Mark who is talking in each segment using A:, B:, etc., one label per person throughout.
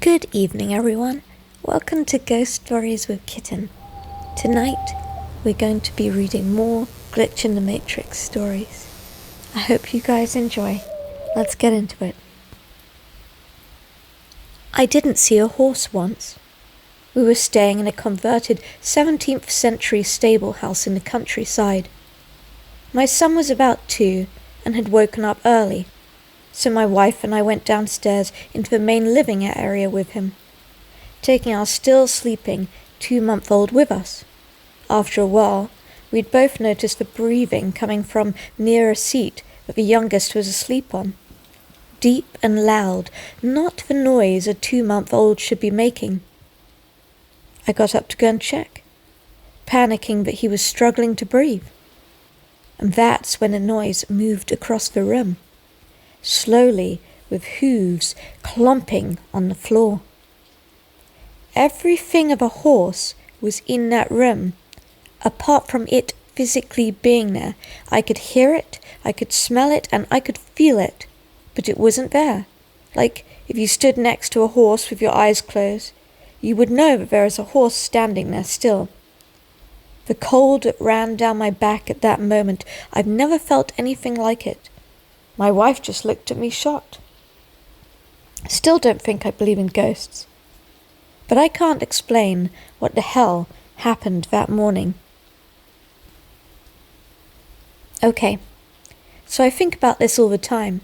A: Good evening, everyone. Welcome to Ghost Stories with Kitten. Tonight, we're going to be reading more Glitch in the Matrix stories. I hope you guys enjoy. Let's get into it. I didn't see a horse once. We were staying in a converted 17th century stable house in the countryside. My son was about 2 and had woken up early, so my wife and I went downstairs into the main living area with him, taking our still sleeping 2-month-old with us. After a while, we'd both noticed the breathing coming from near a seat that the youngest was asleep on. Deep and loud, not the noise a 2-month-old should be making. I got up to go and check, panicking that he was struggling to breathe. And that's when the noise moved across the room, slowly, with hooves clomping on the floor. Everything of a horse was in that room, apart from it physically being there. I could hear it, I could smell it, and I could feel it, but it wasn't there. Like if you stood next to a horse with your eyes closed, you would know that there is a horse standing there still. The cold that ran down my back at that moment, I've never felt anything like it. My wife just looked at me shocked. I still don't think I believe in ghosts, but I can't explain what the hell happened that morning. Okay, so I think about this all the time,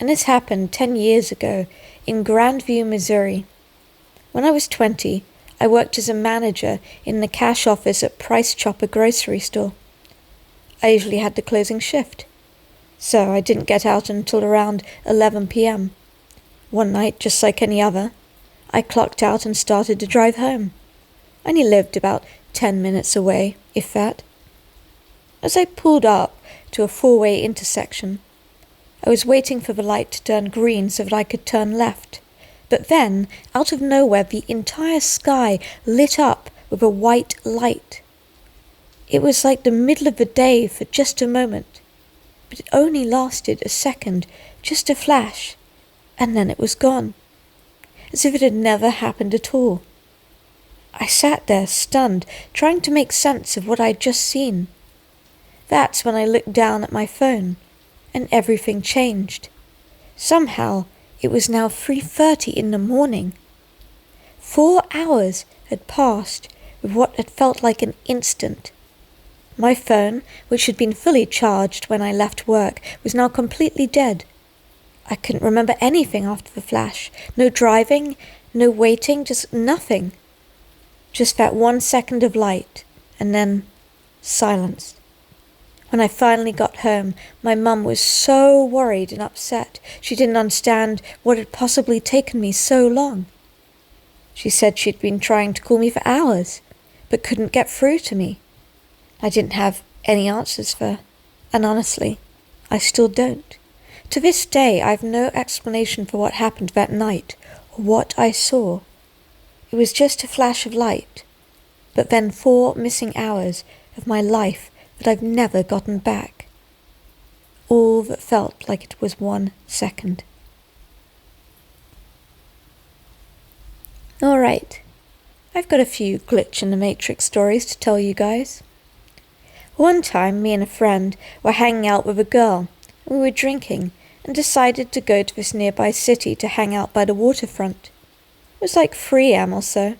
A: and this happened 10 years ago in Grandview, Missouri. When I was 20, I worked as a manager in the cash office at Price Chopper grocery store. I usually had the closing shift, so I didn't get out until around 11 p.m. One night, just like any other, I clocked out and started to drive home. I only lived about 10 minutes away, if that. As I pulled up to a 4-way intersection, I was waiting for the light to turn green so that I could turn left. But then, out of nowhere, the entire sky lit up with a white light. It was like the middle of the day for just a moment, but it only lasted a second, just a flash, and then it was gone, as if it had never happened at all. I sat there, stunned, trying to make sense of what I'd just seen. That's when I looked down at my phone, and everything changed. Somehow, it was now 3:30 in the morning. 4 hours had passed with what had felt like an instant. My phone, which had been fully charged when I left work, was now completely dead. I couldn't remember anything after the flash. No driving, no waiting, just nothing. Just that 1 second of light, and then silence. When I finally got home, my mum was so worried and upset. She didn't understand what had possibly taken me so long. She said she'd been trying to call me for hours, but couldn't get through to me. I didn't have any answers for her, and honestly, I still don't. To this day, I've no explanation for what happened that night, or what I saw. It was just a flash of light, but then 4 missing hours of my life that I've never gotten back. All that felt like it was 1 second. Alright, I've got a few Glitch in the Matrix stories to tell you guys. One time, me and a friend were hanging out with a girl, and we were drinking, and decided to go to this nearby city to hang out by the waterfront. It was like 3 a.m. or so,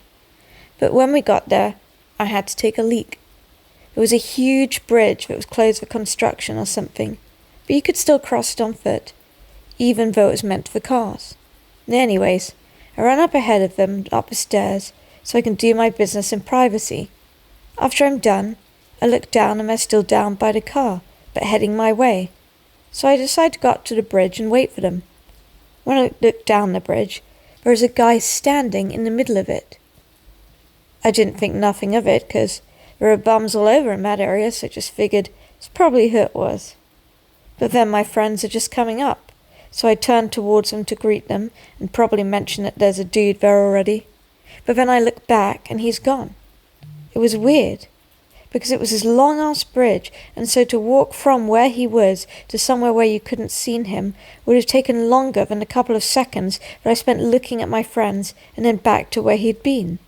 A: but when we got there, I had to take a leak. There was a huge bridge that was closed for construction or something, but you could still cross it on foot, even though it was meant for cars. Anyways, I ran up ahead of them up the stairs so I can do my business in privacy. After I'm done, I look down and they're still down by the car, but heading my way. So I decide to go up to the bridge and wait for them. When I look down the bridge, there is a guy standing in the middle of it. I didn't think nothing of it, because there are bums all over in that area, so I just figured it's probably who it was. But then my friends are just coming up, so I turned towards them to greet them and probably mention that there's a dude there already. But then I look back and he's gone. It was weird, because it was this long-ass bridge, and so to walk from where he was to somewhere where you couldn't see him would have taken longer than the couple of seconds that I spent looking at my friends and then back to where he'd been.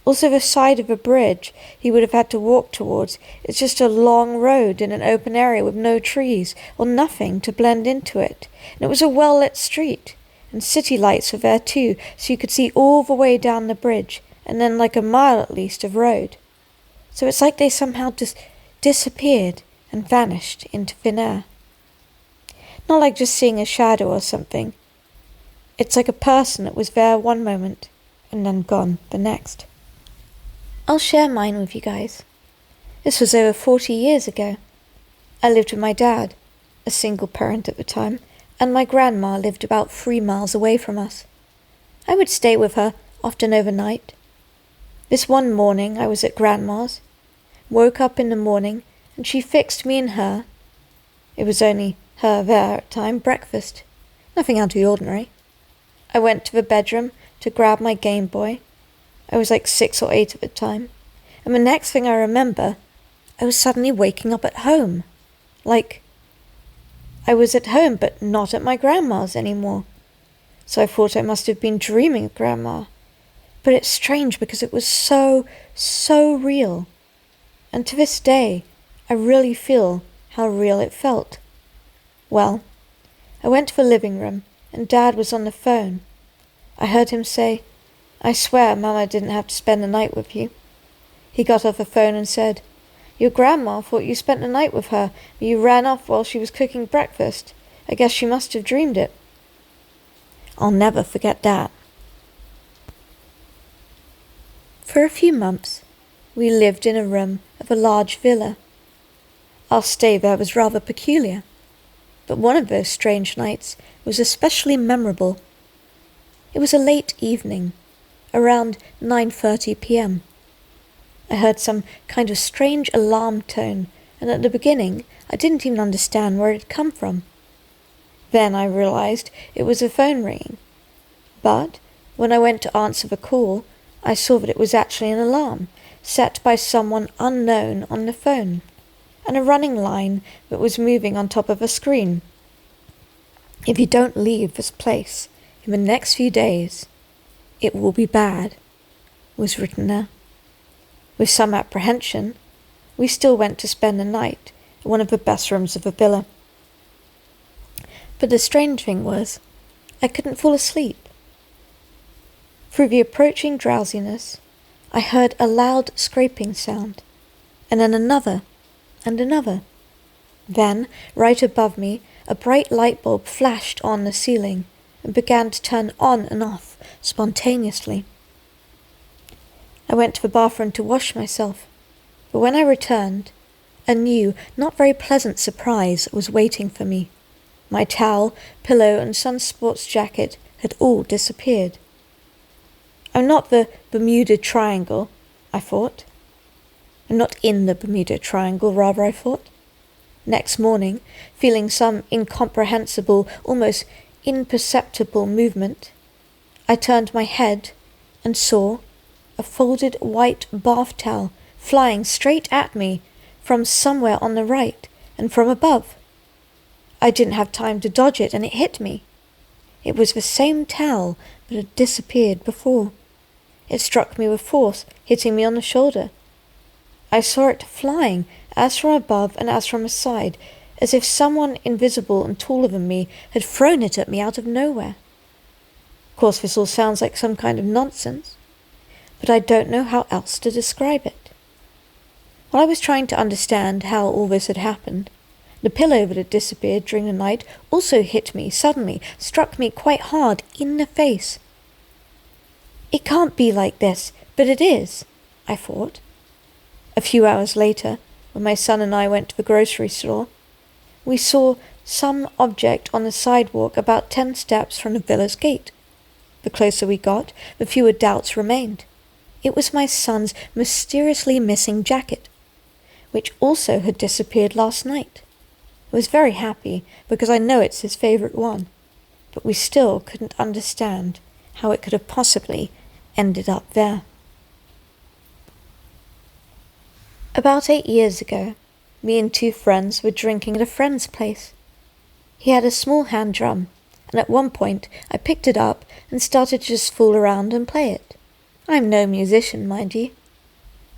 A: Also, the side of a bridge he would have had to walk towards is just a long road in an open area with no trees or nothing to blend into it, and it was a well-lit street, and city lights were there too, so you could see all the way down the bridge, and then like a mile at least of road. So it's like they somehow just disappeared and vanished into thin air. Not like just seeing a shadow or something. It's like a person that was there one moment and then gone the next. I'll share mine with you guys. This was over 40 years ago. I lived with my dad, a single parent at the time, and my grandma lived about 3 miles away from us. I would stay with her, often overnight. This one morning I was at grandma's, woke up in the morning, and she fixed me and her, it was only her there at the time, breakfast. Nothing out of the ordinary. I went to the bedroom to grab my Game Boy. I was like 6 or 8 at the time, and the next thing I remember, I was suddenly waking up at home. Like, I was at home but not at my grandma's anymore. So I thought I must have been dreaming of Grandma. But it's strange because it was so real. And to this day, I really feel how real it felt. Well, I went to the living room and Dad was on the phone. I heard him say, "I swear Mama didn't have to spend the night with you." He got off the phone and said, "Your grandma thought you spent the night with her, but you ran off while she was cooking breakfast. I guess she must have dreamed it." I'll never forget that. For a few months, we lived in a room of a large villa. Our stay there was rather peculiar, but one of those strange nights was especially memorable. It was a late evening, around 9:30 p.m. I heard some kind of strange alarm tone, and at the beginning I didn't even understand where it had come from. Then I realized it was a phone ringing, but when I went to answer the call, I saw that it was actually an alarm set by someone unknown on the phone, and a running line that was moving on top of a screen. "If you don't leave this place in the next few days, it will be bad," was written there. With some apprehension, we still went to spend the night in one of the best rooms of the villa. But the strange thing was, I couldn't fall asleep. Through the approaching drowsiness, I heard a loud scraping sound, and then another, and another. Then, right above me, a bright light bulb flashed on the ceiling and began to turn on and off spontaneously. I went to the bathroom to wash myself, but when I returned, a new, not very pleasant surprise was waiting for me. My towel, pillow, and sun sports jacket had all disappeared. I'm not the Bermuda Triangle, I thought. I'm not in the Bermuda Triangle, rather, I thought. Next morning, feeling some incomprehensible, almost imperceptible movement, I turned my head and saw a folded white bath towel flying straight at me from somewhere on the right and from above. I didn't have time to dodge it, and it hit me. It was the same towel that had disappeared before. It struck me with force, hitting me on the shoulder. I saw it flying, as from above and as from a side, as if someone invisible and taller than me had thrown it at me out of nowhere. Of course, this all sounds like some kind of nonsense, but I don't know how else to describe it. While I was trying to understand how all this had happened, the pillow that had disappeared during the night also hit me suddenly, struck me quite hard in the face. It can't be like this, but it is, I thought. A few hours later, when my son and I went to the grocery store, we saw some object on the sidewalk about 10 steps from the villa's gate. The closer we got, the fewer doubts remained. It was my son's mysteriously missing jacket, which also had disappeared last night. I was very happy, because I know it's his favourite one, but we still couldn't understand how it could have possibly ended up there. About 8 years ago, me and two friends were drinking at a friend's place. He had a small hand drum, and at one point I picked it up and started to just fool around and play it. I'm no musician, mind you.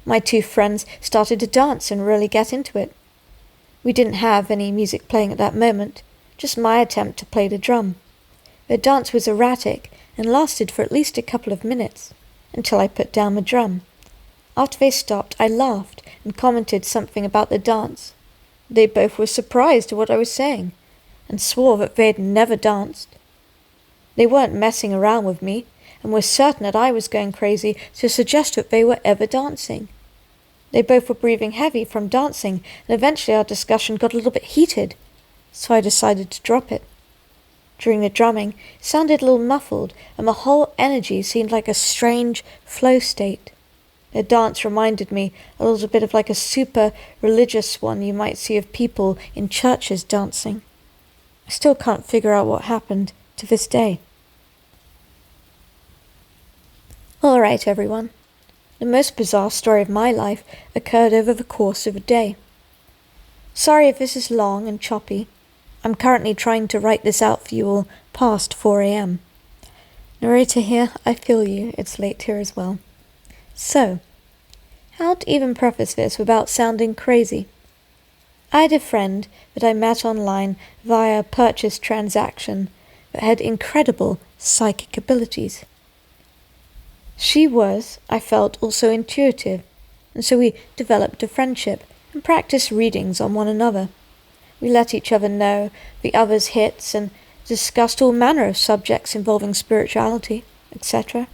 A: My two friends started to dance and really get into it. We didn't have any music playing at that moment, just my attempt to play the drum. The dance was erratic and lasted for at least a couple of minutes, until I put down the drum. After they stopped, I laughed and commented something about the dance. They both were surprised at what I was saying, and swore that they had never danced. They weren't messing around with me, and were certain that I was going crazy to suggest that they were ever dancing. They both were breathing heavy from dancing, and eventually our discussion got a little bit heated, so I decided to drop it. During the drumming, it sounded a little muffled, and the whole energy seemed like a strange flow state. The dance reminded me a little bit of like a super religious one you might see of people in churches dancing. I still can't figure out what happened to this day. All right, everyone. The most bizarre story of my life occurred over the course of a day. Sorry if this is long and choppy. I'm currently trying to write this out for you all past 4 a.m. Narrator here, I feel you, it's late here as well. So, how to even preface this without sounding crazy? I had a friend that I met online via a purchase transaction that had incredible psychic abilities. She was, I felt, also intuitive, and so we developed a friendship and practiced readings on one another. We let each other know the other's hits and discussed all manner of subjects involving spirituality, etc.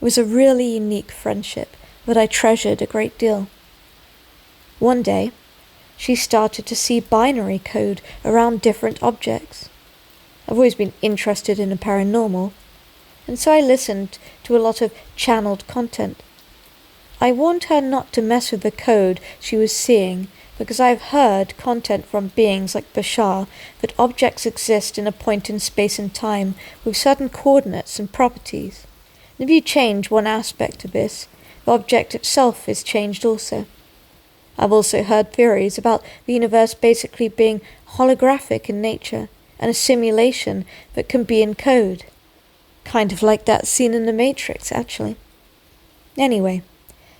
A: It was a really unique friendship that I treasured a great deal. One day, she started to see binary code around different objects. I've always been interested in the paranormal, and so I listened to a lot of channeled content. I warned her not to mess with the code she was seeing because I've heard content from beings like Bashar that objects exist in a point in space and time with certain coordinates and properties. And if you change one aspect of this, the object itself is changed also. I've also heard theories about the universe basically being holographic in nature and a simulation that can be in code. Kind of like that scene in The Matrix, actually. Anyway,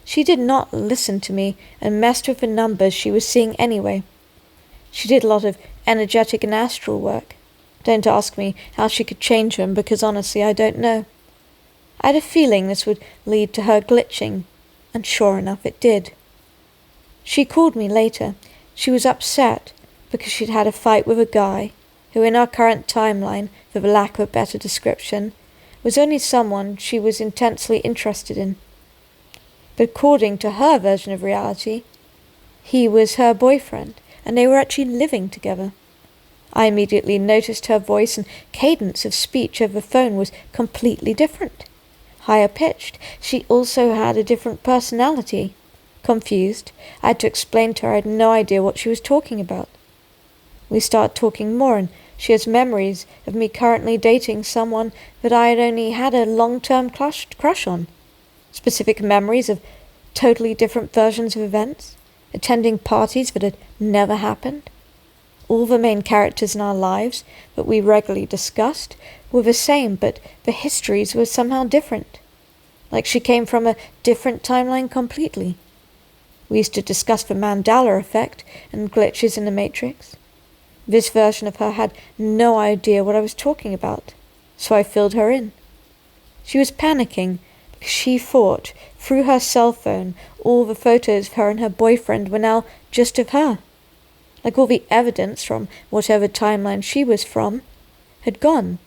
A: she did not listen to me and messed with the numbers she was seeing anyway. She did a lot of energetic and astral work. Don't ask me how she could change them, because honestly I don't know. I had a feeling this would lead to her glitching, and sure enough it did. She called me later. She was upset because she'd had a fight with a guy who, in our current timeline, for the lack of a better description, was only someone she was intensely interested in. But according to her version of reality, he was her boyfriend, and they were actually living together. I immediately noticed her voice and cadence of speech over the phone was completely different. Higher pitched. She also had a different personality. Confused, I had to explain to her I had no idea what she was talking about. We started talking more, and she has memories of me currently dating someone that I had only had a long-term crush on. Specific memories of totally different versions of events, attending parties that had never happened. All the main characters in our lives that we regularly discussed were the same, but the histories were somehow different. Like she came from a different timeline completely. We used to discuss the Mandela effect and glitches in the Matrix. This version of her had no idea what I was talking about, so I filled her in. She was panicking because she thought, through her cell phone, all the photos of her and her boyfriend were now just of her. Like all the evidence from whatever timeline she was from had gone.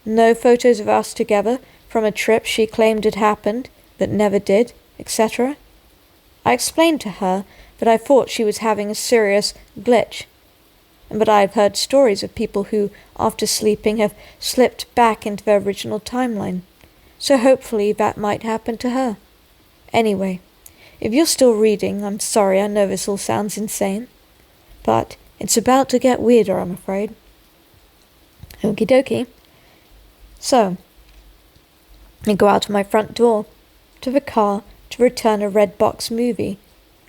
A: No photos of us together from a trip she claimed had happened, but never did, etc. I explained to her that I thought she was having a serious glitch, and that I have heard stories of people who, after sleeping, have slipped back into their original timeline, so hopefully that might happen to her. Anyway, if you're still reading, I'm sorry, I know this all sounds insane, but it's about to get weirder, I'm afraid. Okie dokie. So, I go out of my front door, to the car, to return a Redbox movie,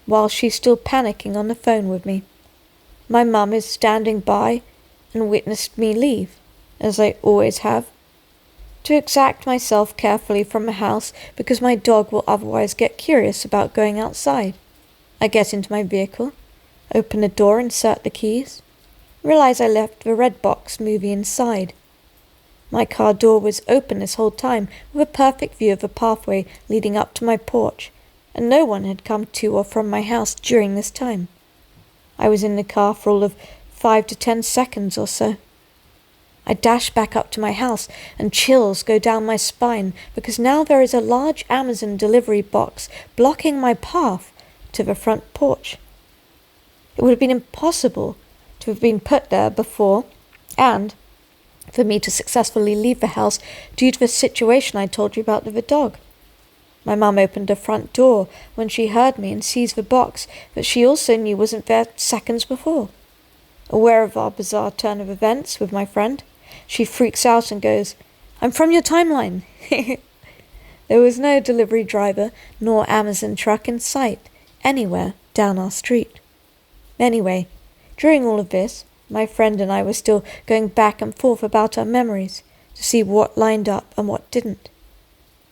A: while she's still panicking on the phone with me. My mum is standing by and witnessed me leave, as I always have, to extract myself carefully from the house because my dog will otherwise get curious about going outside. I get into my vehicle, open the door, insert the keys, realize I left the Redbox movie inside. My car door was open this whole time with a perfect view of the pathway leading up to my porch, and no one had come to or from my house during this time. I was in the car for all of 5 to 10 seconds or so. I dash back up to my house and chills go down my spine because now there is a large Amazon delivery box blocking my path to the front porch. It would have been impossible to have been put there before and for me to successfully leave the house due to the situation I told you about with the dog. My mum opened the front door when she heard me and sees the box that she also knew wasn't there seconds before. Aware of our bizarre turn of events with my friend, she freaks out and goes, "I'm from your timeline." There was no delivery driver nor Amazon truck in sight anywhere down our street. Anyway, during all of this, my friend and I were still going back and forth about our memories to see what lined up and what didn't.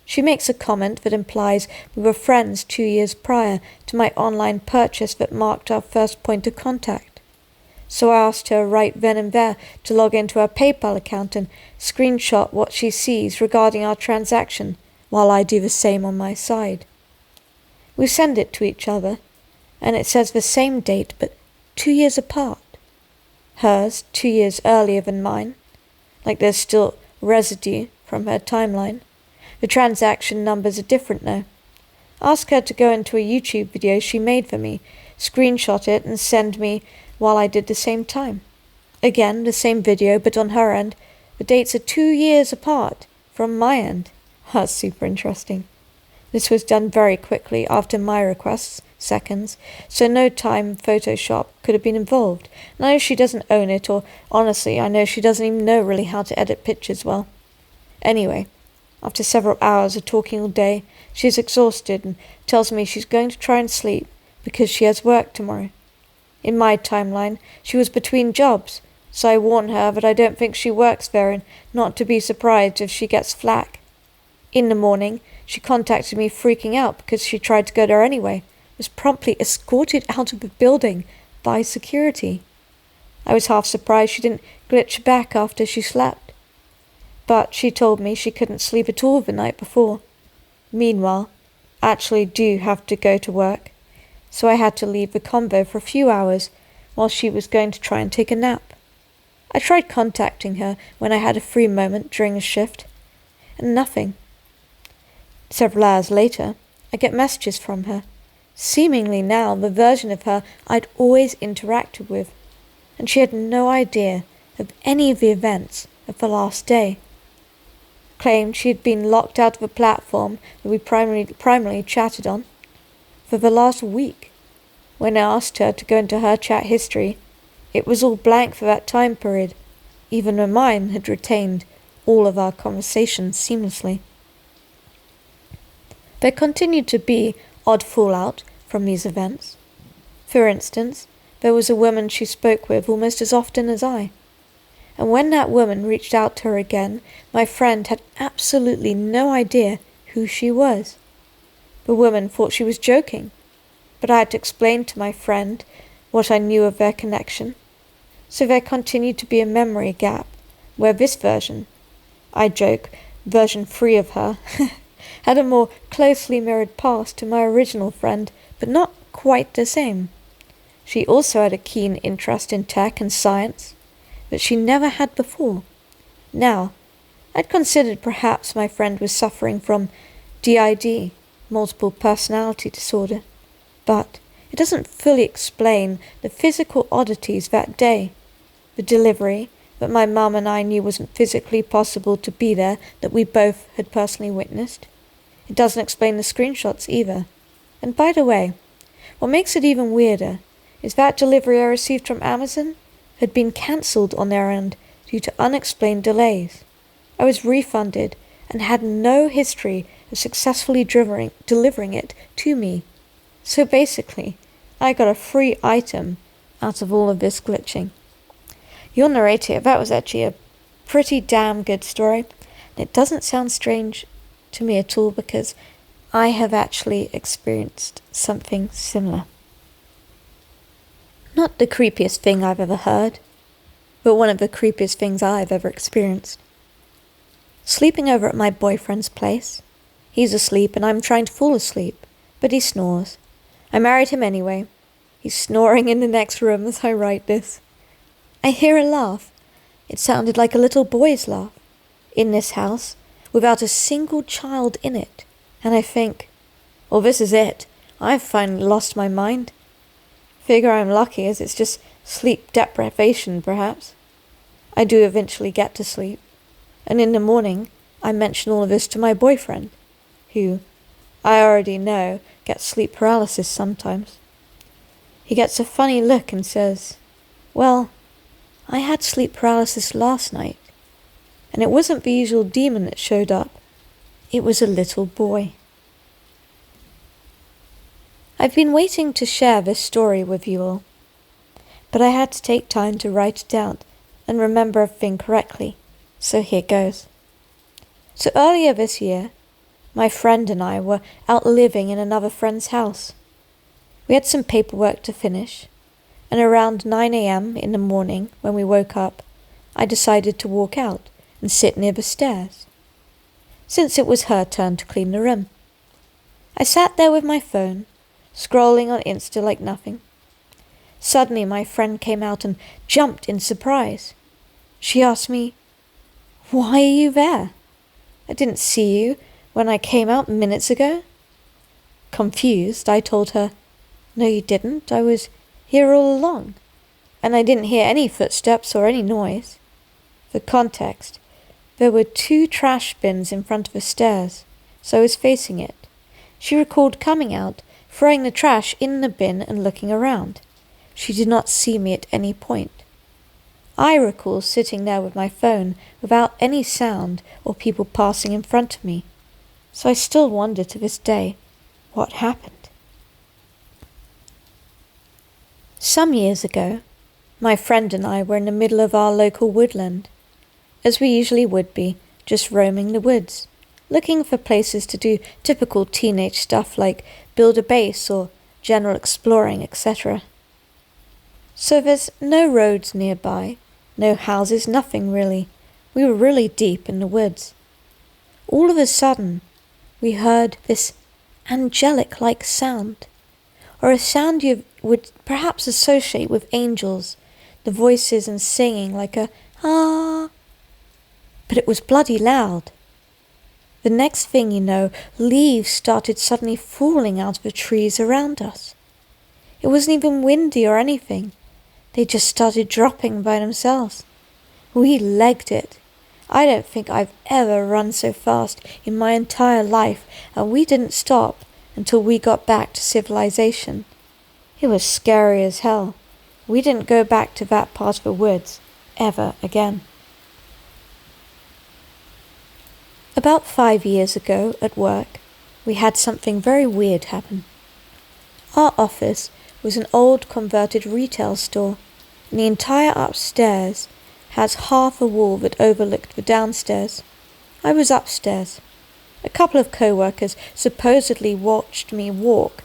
A: She makes a comment that implies we were friends 2 years prior to my online purchase that marked our first point of contact. So I asked her right then and there to log into her PayPal account and screenshot what she sees regarding our transaction, while I do the same on my side. We send it to each other, and it says the same date but 2 years apart. Hers 2 years earlier than mine, like there's still residue from her timeline. The transaction numbers are different now. Ask her to go into a YouTube video she made for me, screenshot it and send me while I did the same time. Again, the same video, but on her end, the dates are 2 years apart from my end. That's super interesting. This was done very quickly after my requests, seconds, so no time Photoshop could have been involved. And I know she doesn't own it, or honestly, I know she doesn't even know really how to edit pictures well. Anyway, after several hours of talking all day, she's exhausted and tells me she's going to try and sleep because she has work tomorrow. In my timeline, she was between jobs, so I warn her that I don't think she works there and not to be surprised if she gets flack. In the morning, she contacted me freaking out because she tried to go there anyway, was promptly escorted out of the building by security. I was half surprised she didn't glitch back after she slept. But she told me she couldn't sleep at all the night before. Meanwhile, I actually do have to go to work, so I had to leave the convo for a few hours while she was going to try and take a nap. I tried contacting her when I had a free moment during a shift, and nothing. Several hours later, I get messages from her, seemingly now the version of her I'd always interacted with, and she had no idea of any of the events of the last day. Claimed she had been locked out of a platform that we primarily chatted on for the last week. When I asked her to go into her chat history, it was all blank for that time period, even though mine had retained all of our conversations seamlessly. There continued to be odd fallout from these events. For instance, there was a woman she spoke with almost as often as I. And when that woman reached out to her again, my friend had absolutely no idea who she was. The woman thought she was joking, but I had to explain to my friend what I knew of their connection. So there continued to be a memory gap, where this version, I joke, version 3 of her, had a more closely mirrored past to my original friend, but not quite the same. She also had a keen interest in tech and science that she never had before. Now, I'd considered perhaps my friend was suffering from DID, multiple personality disorder, but it doesn't fully explain the physical oddities that day. The delivery that my mum and I knew wasn't physically possible to be there that we both had personally witnessed. It doesn't explain the screenshots either. And by the way, what makes it even weirder is that delivery I received from Amazon had been cancelled on their end due to unexplained delays. I was refunded and had no history of successfully delivering it to me. So basically, I got a free item out of all of this glitching. Your narrator, that was actually a pretty damn good story. It doesn't sound strange to me at all because I have actually experienced something similar. Not the creepiest thing I've ever heard, but one of the creepiest things I've ever experienced. Sleeping over at my boyfriend's place. He's asleep and I'm trying to fall asleep, but he snores. I married him anyway. He's snoring in the next room as I write this. I hear a laugh. It sounded like a little boy's laugh. In this house, without a single child in it. And I think, well, this is it. I've finally lost my mind. Figure I'm lucky as it's just sleep deprivation, perhaps. I do eventually get to sleep. And in the morning, I mention all of this to my boyfriend, who, I already know, gets sleep paralysis sometimes. He gets a funny look and says, well, I had sleep paralysis last night, and it wasn't the usual demon that showed up. It was a little boy. I've been waiting to share this story with you all, but I had to take time to write it out and remember everything correctly, so here goes. So earlier this year, my friend and I were out living in another friend's house. We had some paperwork to finish, and around 9 a.m. in the morning when we woke up, I decided to walk out and sit near the stairs, since it was her turn to clean the room. I sat there with my phone, scrolling on Insta like nothing. Suddenly my friend came out and jumped in surprise. She asked me, "Why are you there? I didn't see you when I came out minutes ago." Confused, I told her, "No, you didn't. I was here all along, and I didn't hear any footsteps or any noise." For context, there were 2 trash bins in front of the stairs, so I was facing it. She recalled coming out, throwing the trash in the bin and looking around. She did not see me at any point. I recall sitting there with my phone without any sound or people passing in front of me, so I still wonder to this day what happened. Some years ago, my friend and I were in the middle of our local woodland, as we usually would be, just roaming the woods, looking for places to do typical teenage stuff like build a base or general exploring, etc. So there's no roads nearby, no houses, nothing really. We were really deep in the woods. All of a sudden, we heard this angelic-like sound, or a sound you would perhaps associate with angels, the voices and singing like a ah. But it was bloody loud. The next thing you know, leaves started suddenly falling out of the trees around us. It wasn't even windy or anything. They just started dropping by themselves. We legged it. I don't think I've ever run so fast in my entire life, and we didn't stop until we got back to civilization. It was scary as hell. We didn't go back to that part of the woods ever again. About 5 years ago at work, we had something very weird happen. Our office was an old converted retail store, and the entire upstairs has half a wall that overlooked the downstairs. I was upstairs. A couple of co-workers supposedly watched me walk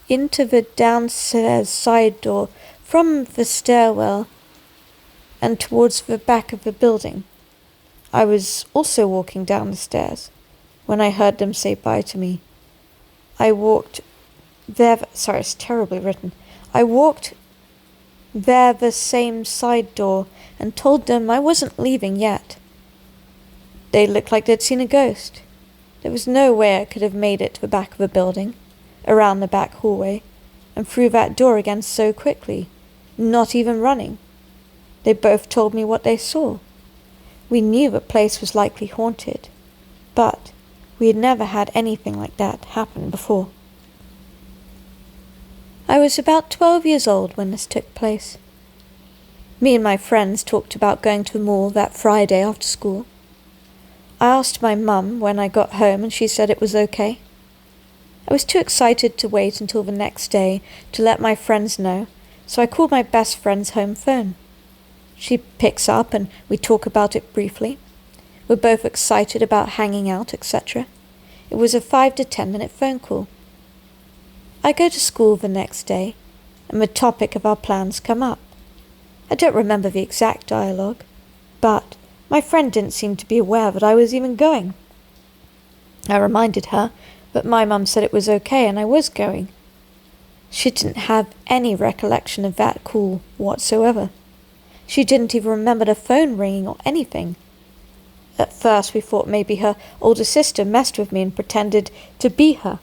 A: into the downstairs side door from the stairwell and towards the back of the building. I was also walking down the stairs when I heard them say bye to me. I walked there the same side door and told them I wasn't leaving yet. They looked like they'd seen a ghost. There was no way I could have made it to the back of the building, around the back hallway, and through that door again so quickly, not even running. They both told me what they saw. We knew the place was likely haunted, but we had never had anything like that happen before. I was about 12 years old when this took place. Me and my friends talked about going to the mall that Friday after school. I asked my mum when I got home and she said it was okay. I was too excited to wait until the next day to let my friends know, so I called my best friend's home phone. She picks up and we talk about it briefly. We're both excited about hanging out, etc. It was a 5 to 10 minute phone call. I go to school the next day, and the topic of our plans come up. I don't remember the exact dialogue, but my friend didn't seem to be aware that I was even going. I reminded her that my mum said it was okay and I was going. She didn't have any recollection of that call whatsoever. She didn't even remember the phone ringing or anything. At first we thought maybe her older sister messed with me and pretended to be her.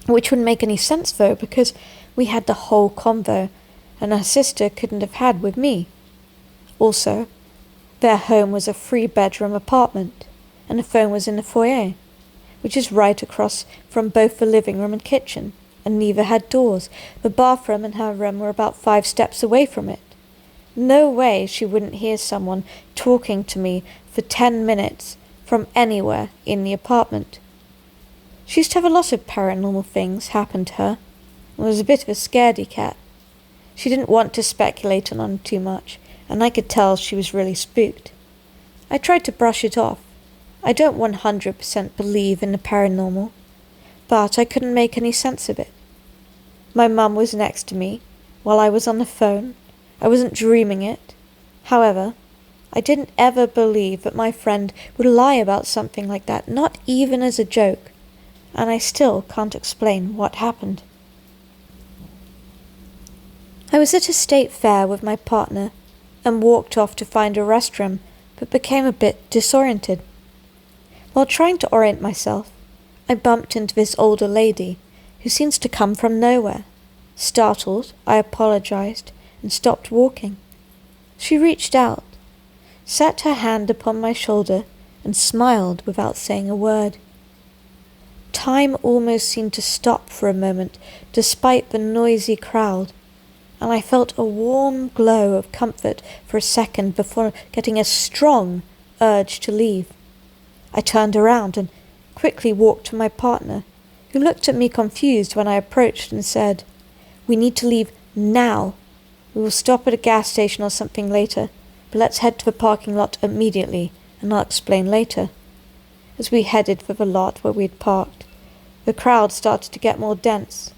A: Which wouldn't make any sense though, because we had the whole convo and her sister couldn't have had with me. Also, their home was a 3-bedroom apartment and the phone was in the foyer, which is right across from both the living room and kitchen, and neither had doors. The bathroom and her room were about 5 steps away from it. No way she wouldn't hear someone talking to me for 10 minutes from anywhere in the apartment. She used to have a lot of paranormal things happen to her, and was a bit of a scaredy cat. She didn't want to speculate on it too much, and I could tell she was really spooked. I tried to brush it off. I don't 100% believe in the paranormal, but I couldn't make any sense of it. My mum was next to me while I was on the phone. I wasn't dreaming it. However, I didn't ever believe that my friend would lie about something like that, not even as a joke, and I still can't explain what happened. I was at a state fair with my partner and walked off to find a restroom, but became a bit disoriented. While trying to orient myself, I bumped into this older lady who seems to come from nowhere. Startled, I apologized and stopped walking. She reached out, set her hand upon my shoulder, and smiled without saying a word. Time almost seemed to stop for a moment, despite the noisy crowd, and I felt a warm glow of comfort for a second before getting a strong urge to leave. I turned around and quickly walked to my partner, who looked at me confused when I approached and said, "We need to leave now. We will stop at a gas station or something later, but let's head to the parking lot immediately, and I'll explain later." As we headed for the lot where we had parked, the crowd started to get more dense,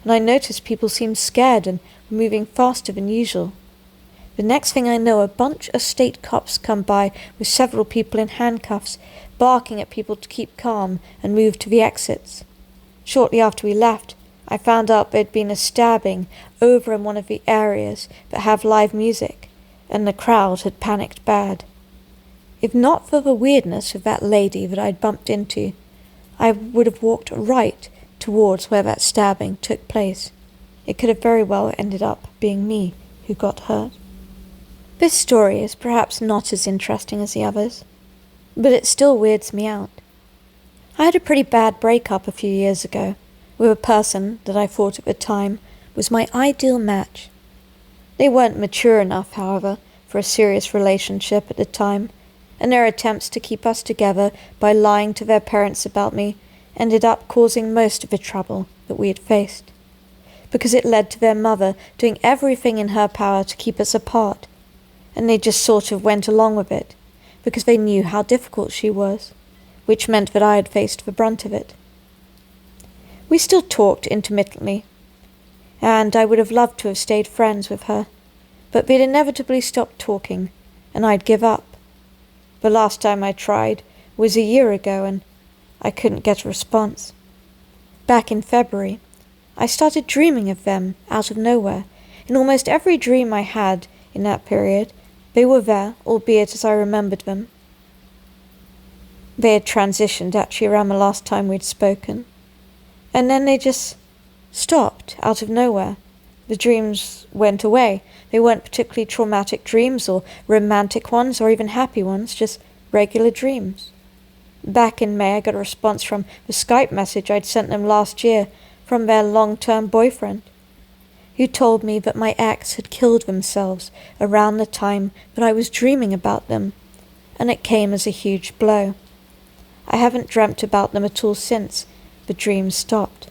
A: and I noticed people seemed scared and were moving faster than usual. The next thing I know, a bunch of state cops come by with several people in handcuffs, barking at people to keep calm and move to the exits. Shortly after we left, I found out there'd been a stabbing over in one of the areas that have live music, and the crowd had panicked bad. If not for the weirdness of that lady that I'd bumped into, I would have walked right towards where that stabbing took place. It could have very well ended up being me who got hurt. This story is perhaps not as interesting as the others, but it still weirds me out. I had a pretty bad breakup a few years ago with a person that I thought at the time was my ideal match. They weren't mature enough, however, for a serious relationship at the time, and their attempts to keep us together by lying to their parents about me ended up causing most of the trouble that we had faced, because it led to their mother doing everything in her power to keep us apart, and they just sort of went along with it, because they knew how difficult she was, which meant that I had faced the brunt of it. We still talked intermittently, and I would have loved to have stayed friends with her, but they'd inevitably stopped talking, and I'd give up. The last time I tried was a year ago, and I couldn't get a response. Back in February, I started dreaming of them out of nowhere. In almost every dream I had in that period, they were there, albeit as I remembered them. They had transitioned actually around the last time we'd spoken, and then they just stopped out of nowhere. The dreams went away. They weren't particularly traumatic dreams or romantic ones or even happy ones, just regular dreams. Back in May, I got a response from the Skype message I'd sent them last year from their long-term boyfriend, who told me that my ex had killed themselves around the time that I was dreaming about them, and it came as a huge blow. I haven't dreamt about them at all since, the dream stopped.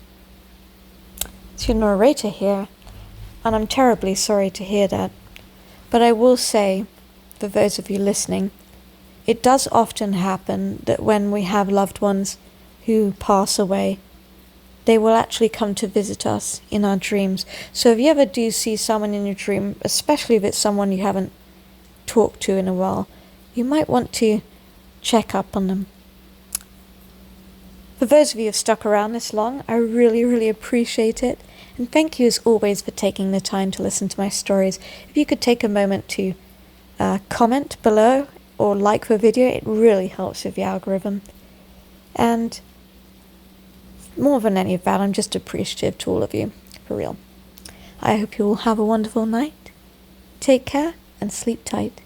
A: It's your narrator here, and I'm terribly sorry to hear that. But I will say, for those of you listening, it does often happen that when we have loved ones who pass away, they will actually come to visit us in our dreams. So if you ever do see someone in your dream, especially if it's someone you haven't talked to in a while, you might want to check up on them. For those of you who have stuck around this long, I really, really appreciate it. And thank you as always for taking the time to listen to my stories. If you could take a moment to comment below or like the video, it really helps with the algorithm. And more than any of that, I'm just appreciative to all of you, for real. I hope you all have a wonderful night. Take care and sleep tight.